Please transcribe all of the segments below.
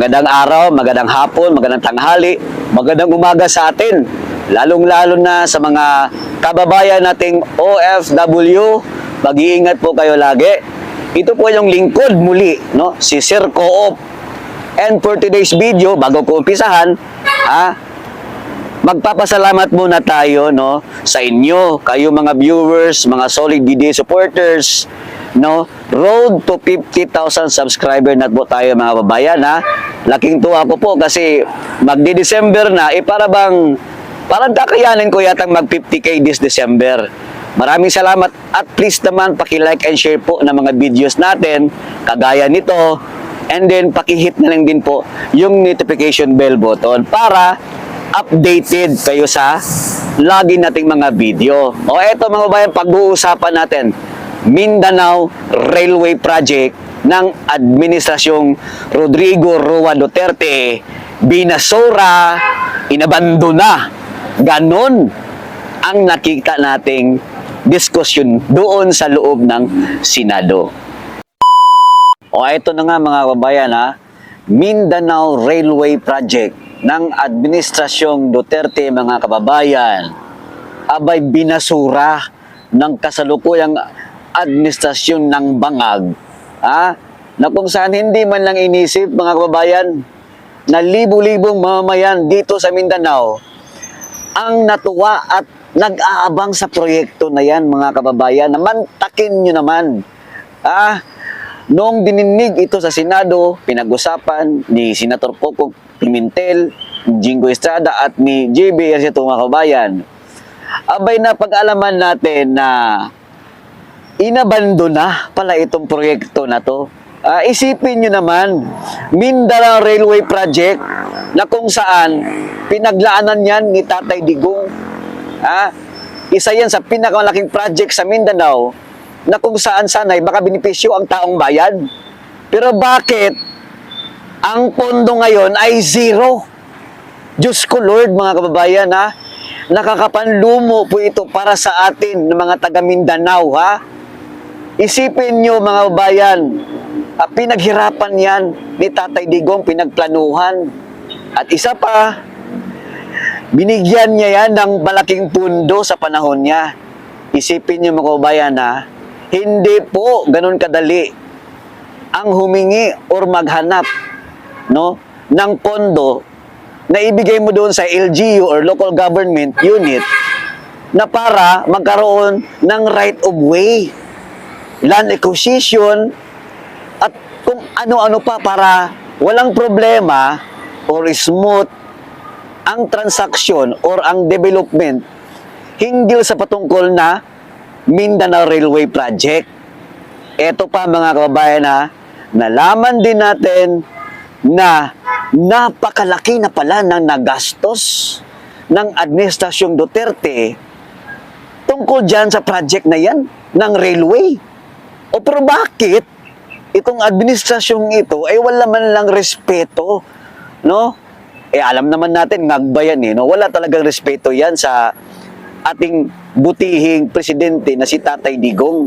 Magandang araw, magandang hapon, magandang tanghali, magandang umaga sa atin. Lalong-lalo na sa mga kababayan nating OFW, mag-iingat po kayo lagi. Ito po yung lingkod muli, no? Si Sir Co-op. And for today's video, bago ko umpisahan, magpapasalamat muna tayo, no, sa inyo, kayo mga viewers, mga solid DD supporters, no. Road to 50,000 subscriber na po tayo mga babayan, ha. Laking tuwa ko po kasi magdi-December na, parang kakayanin ko yatang mag 50K this December. Maraming salamat at please naman paki-like and share po ng mga videos natin kagaya nito, and then paki-hit na lang din po yung notification bell button para updated kayo sa lagi nating mga video. O eto mga babayan, pag-uusapan natin Mindanao Railway Project ng Administrasyong Rodrigo Roa Duterte, binasura, inabandona. Ganon ang nakita nating diskusyon doon sa loob ng Senado. O eto na nga mga babayan, Mindanao Railway Project ng Administrasyong Duterte mga kababayan, abay binasura ng kasalukuyang administrasyon ng Bangag, na kung saan hindi man lang inisip mga kababayan na libu-libong mamamayan dito sa Mindanao ang natuwa at nag-aabang sa proyekto na yan mga kababayan. Namantakin nyo naman. Noong dininig ito sa Senado, pinag-usapan ni Senator Coco Pimentel, Jingo Estrada at ni JB Ercito mga kababayan, abay na pag-alaman natin na inabandona pala itong proyekto na to. Isipin nyo naman, Mindanao Railway Project na kung saan pinaglaanan yan ni Tatay Digong. Isa yan sa pinakamalaking project sa Mindanao na kung saan sanay baka benepisyo ang taong bayan. Pero bakit ang pondo ngayon ay zero? Diyos ko Lord mga kababayan, nakakapanlumo po ito para sa atin ng mga taga Mindanao, Isipin nyo mga kababayan, pinaghirapan yan ni Tatay Digong, pinagplanuhan. At isa pa, binigyan niya yan ng malaking pundo sa panahon niya. Isipin nyo mga kababayan, hindi po ganun kadali ang humingi or maghanap, no, ng pondo na ibigay mo doon sa LGU or local government unit na para magkaroon ng right of way, land acquisition, at kung ano-ano pa para walang problema or smooth ang transaksyon or ang development hinggil sa patungkol na Mindanao Railway Project. Ito pa mga kababayan, nalaman din natin na napakalaki na pala ng nagastos ng Administrasyong Duterte tungkol dyan sa project na yan ng railway. O pero bakit itong administrasyong ito ay wala man lang respeto, no? Alam naman natin, ngagbayan no? Wala talagang respeto yan sa ating butihing presidente na si Tatay Digong.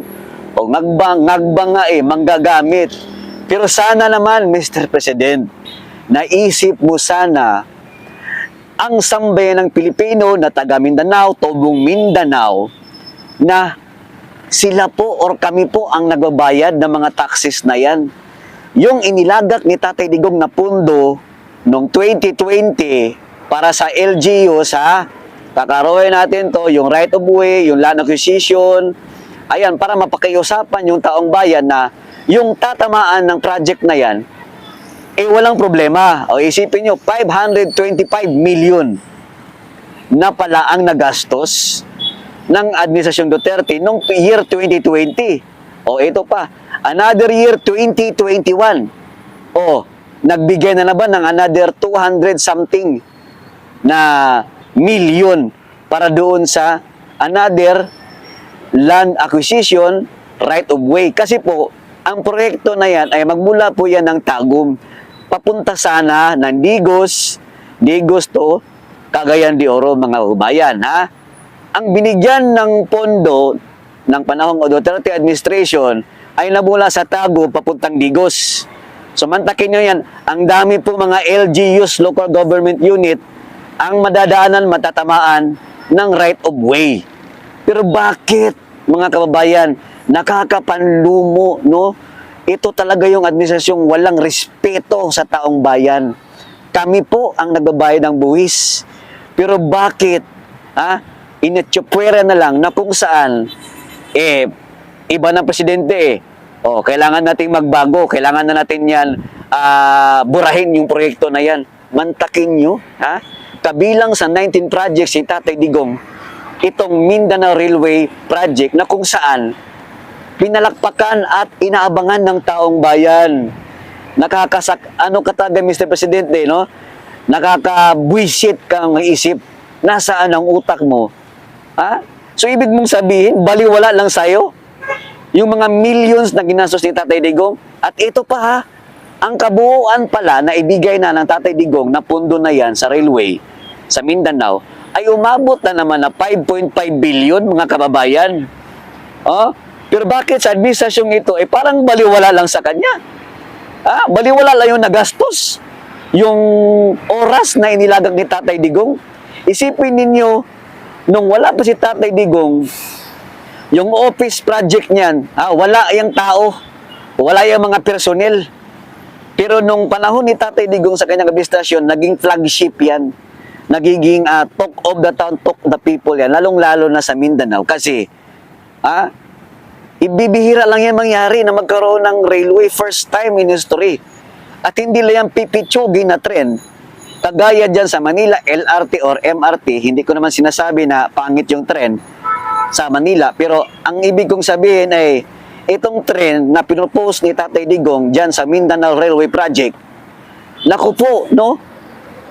O ngagbang nga manggagamit. Pero sana naman, Mr. President, naisip mo sana ang sambayan ng Pilipino na taga Mindanao, Tobong Mindanao, na sila po or kami po ang nagbabayad ng mga taxes na yan. Yung inilagak ni Tatay Digong na pundo noong 2020 para sa LGU, kakaroon natin to, yung right of way, yung land acquisition, ayan, para mapakiusapan yung taong bayan na yung tatamaan ng project na yan, walang problema. O isipin nyo, 525 million na pala ang nagastos ng Administrasyong Duterte noong year 2020. O ito pa, another year 2021. O, nagbigay na naman ng another 200 something na million para doon sa another land acquisition, right of way. Kasi po, ang proyekto na yan ay magmula po yan ng Tagum. Papunta sana ng Digos to Cagayan de Oro mga kababayan, Ang binigyan ng pondo ng panahong Duterte administration ay nabula sa Tago papuntang Digos. Sumantakin nyo yan. Ang dami po mga LGUs, local government unit, ang madadaanan, matatamaan ng right of way. Pero bakit, mga kababayan, nakakapanlumo, no? Ito talaga yung administrasyong walang respeto sa taong bayan. Kami po ang nagbabayad ng buwis. Pero bakit, inatsyupwera na lang na kung saan, iba ng presidente kailangan nating magbago, kailangan na natin yan burahin yung proyekto na yan. Mantakin nyo, kabilang sa 19 projects si Tatay Digong, itong Mindanao Railway Project na kung saan pinalakpakan at inaabangan ng taong bayan. Ano kataga, Mr. Presidente, no? Nakakabwisit kang isip. Nasaan ang utak mo? So, ibig mong sabihin, baliwala lang sa'yo yung mga millions na ginastos ni Tatay Digong. At ito pa ang kabuuan pala na ibigay na ng Tatay Digong na pundo na yan sa railway sa Mindanao ay umabot na naman na 5.5 billion, mga kababayan. Pero bakit sa administrasyong ito, parang baliwala lang sa kanya? Baliwala lang yung nagastos. Yung oras na inilagang ni Tatay Digong. Isipin ninyo, nung wala pa si Tatay Digong, yung office project niyan, wala yung tao, wala yung mga personnel. Pero nung panahon ni Tatay Digong sa kanyang administrasyon, naging flagship yan. Nagiging talk of the town, talk of the people yan, lalong-lalo na sa Mindanao. Kasi, ibibihira lang yan mangyari na magkaroon ng railway first time in history. At hindi lang yung pipitsugin na trend, kagaya dyan sa Manila, LRT or MRT, hindi ko naman sinasabi na pangit yung trend sa Manila. Pero ang ibig kong sabihin ay, itong trend na pinopose ni Tatay Digong dyan sa Mindanao Railway Project, naku po, no?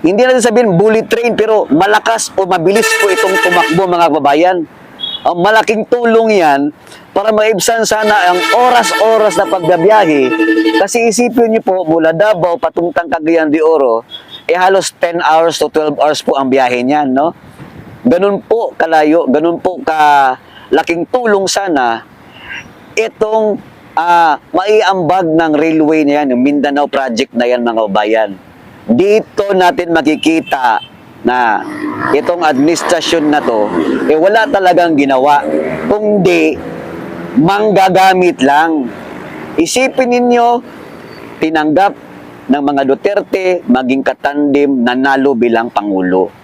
Hindi natin sabihin bullet train, pero malakas o mabilis po itong tumakbo, mga kababayan. Malaking tulong yan para maibsan sana ang oras-oras na pagbabiyahe. Kasi isipin niyo po, mula Davao patungtang Cagayan de Oro, halos 10 hours to 12 hours po ang biyahe niyan, no? Ganun po kalayo, ganun po kalaking tulong sana itong maiambag ng railway na yan, yung Mindanao Project na yan, mga kababayan. Dito natin makikita na itong administrasyon na to, wala talagang ginawa, kundi manggagamit lang. Isipin ninyo, tinanggap ng mga Duterte, maging katandim, nanalo bilang Pangulo.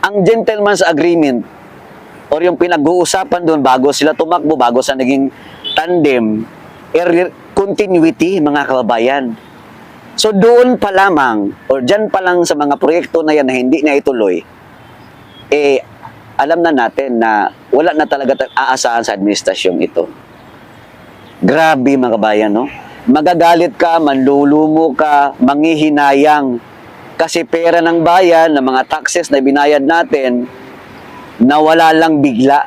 Ang gentleman's agreement or yung pinag-uusapan doon bago sila tumakbo, bago sa naging tandem, continuity, mga kababayan. So doon pa lamang, or dyan pa lang sa mga proyekto na yan na hindi na ituloy, alam na natin na wala na talaga aasahan sa administrasyong ito. Grabe, mga kabayan, no? Magagalit ka, manlulumo ka, manghihinayang. Kasi pera ng bayan, ng mga taxes na binayad natin, nawala lang bigla.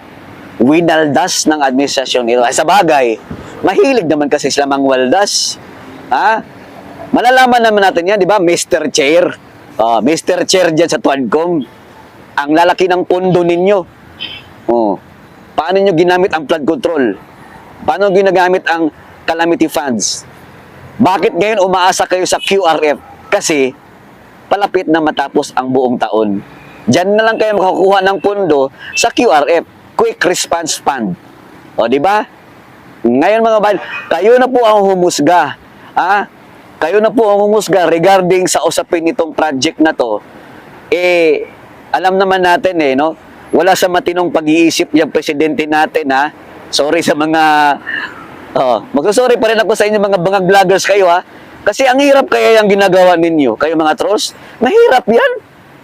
Winaldas ng administrasyon ito. Ay, sa bagay, mahilig naman kasi sila mangwaldas. Malalaman naman natin yan, di ba? Mr. Chair. Mr. Chair dyan sa Tuancom. Ang lalaki ng pondo ninyo. Paano nyo ginamit ang flood control? Paano ginagamit ang calamity funds? Bakit ngayon umaasa kayo sa QRF? Kasi palapit na matapos ang buong taon. Diyan na lang kayo makakuha ng pondo sa QRF, Quick Response Fund. Di ba? Ngayon, mga bayan, kayo na po ang humusga. Kayo na po ang humusga regarding sa usapin nitong project na to. Alam naman natin no? Wala sa matinong pag-iisip yung presidente natin, Sorry sa mga magsasorry pa rin ako sa inyo mga vloggers kayo, Kasi ang hirap kaya yung ginagawa ninyo, kayo mga trolls. Mahirap yan.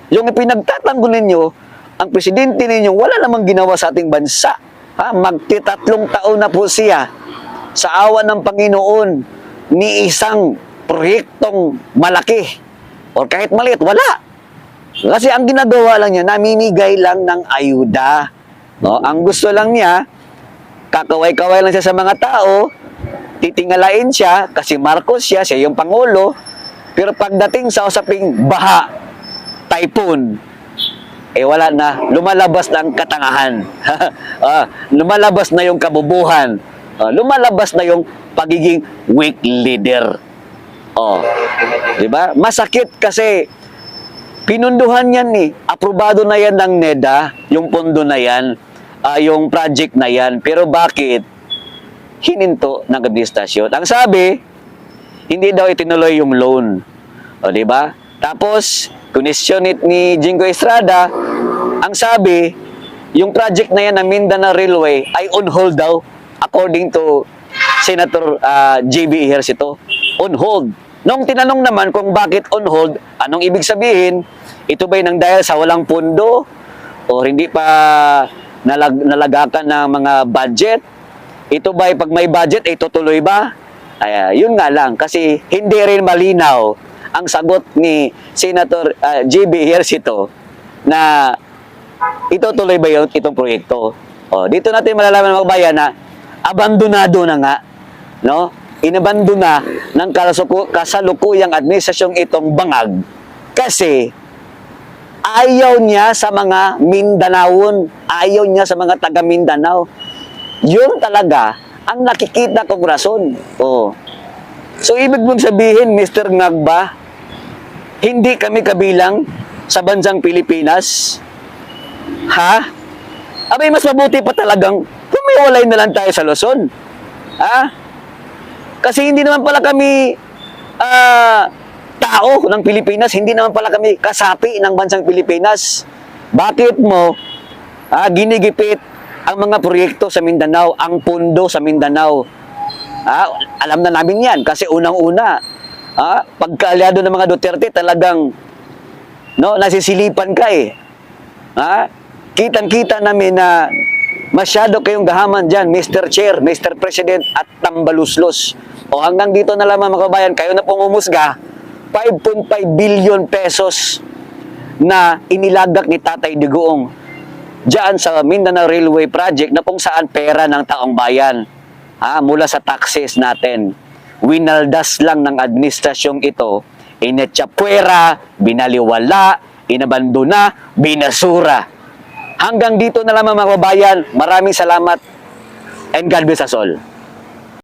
Yung pinagtatanggol ninyo, ang presidente ninyo, wala namang ginawa sa ating bansa. Magti-3 taon na po siya sa awa ng Panginoon ni isang proyektong malaki. O kahit maliit, wala. Kasi ang ginagawa lang niya, namimigay lang ng ayuda. Ang gusto lang niya, kakaway-kaway lang siya sa mga tao, titingalain siya, kasi Marcos siya yung Pangulo, pero pagdating sa usaping baha, typhoon, wala na, lumalabas na ang katangahan. Lumalabas na yung kabubuhan. Lumalabas na yung pagiging weak leader. Oh, 'di ba? Masakit kasi pinunduhan yan aprobado na yan ng NEDA, yung pondo na yan, yung project na yan. Pero bakit hininto ng administrasyon? Ang sabi, hindi daw itinuloy yung loan. O, di ba? Tapos, question it ni Jingo Estrada, ang sabi, yung project na yan ng Mindanao Railway ay on hold daw, according to Senator JB Ejercito. On hold. Nung tinanong naman kung bakit on hold, anong ibig sabihin? Ito ba'y nang dahil sa walang pondo? O hindi pa nalagakan ng mga budget? Ito ba'y pag may budget, tutuloy ba? Yun nga lang, kasi hindi rin malinaw ang sagot ni Senator JB Ejercito na itutuloy ba itong proyekto. O, dito natin malalaman mga bayan na abandonado na nga, no? Inabandon na ng kasalukuyang administrasyong itong bangag kasi ayaw niya sa mga Mindanaon, ayaw niya sa mga taga Mindanao. Yun talaga ang nakikita kong rason. Oh. So, ibig mong sabihin, Mr. Ngagba, hindi kami kabilang sa bansang Pilipinas? Ha? Abay, mas mabuti pa talagang humiwalay na lang tayo sa Luzon. Ha? Kasi hindi naman pala kami tao ng Pilipinas, hindi naman pala kami kasapi ng bansang Pilipinas. Bakit mo ginigipit ang mga proyekto sa Mindanao, ang pundo sa Mindanao? Alam na namin yan kasi unang-una, pagkaalyado ng mga Duterte talagang nasisilipan ka . Kitang-kita namin na masyado kayong gahaman dyan, Mr. Chair, Mr. President at tambaluslos. O hanggang dito na lamang mga kabayan, kayo na pong umusga, 5.5 billion pesos na inilagak ni Tatay Digong diyan sa Mindanao Railway Project na kung saan pera ng taong bayan mula sa taxes natin. Winaldas lang ng administrasyong ito, inetsapuera, binaliwala, inabandona, binasura. Hanggang dito na lamang mga kabayan, maraming salamat and God bless us all.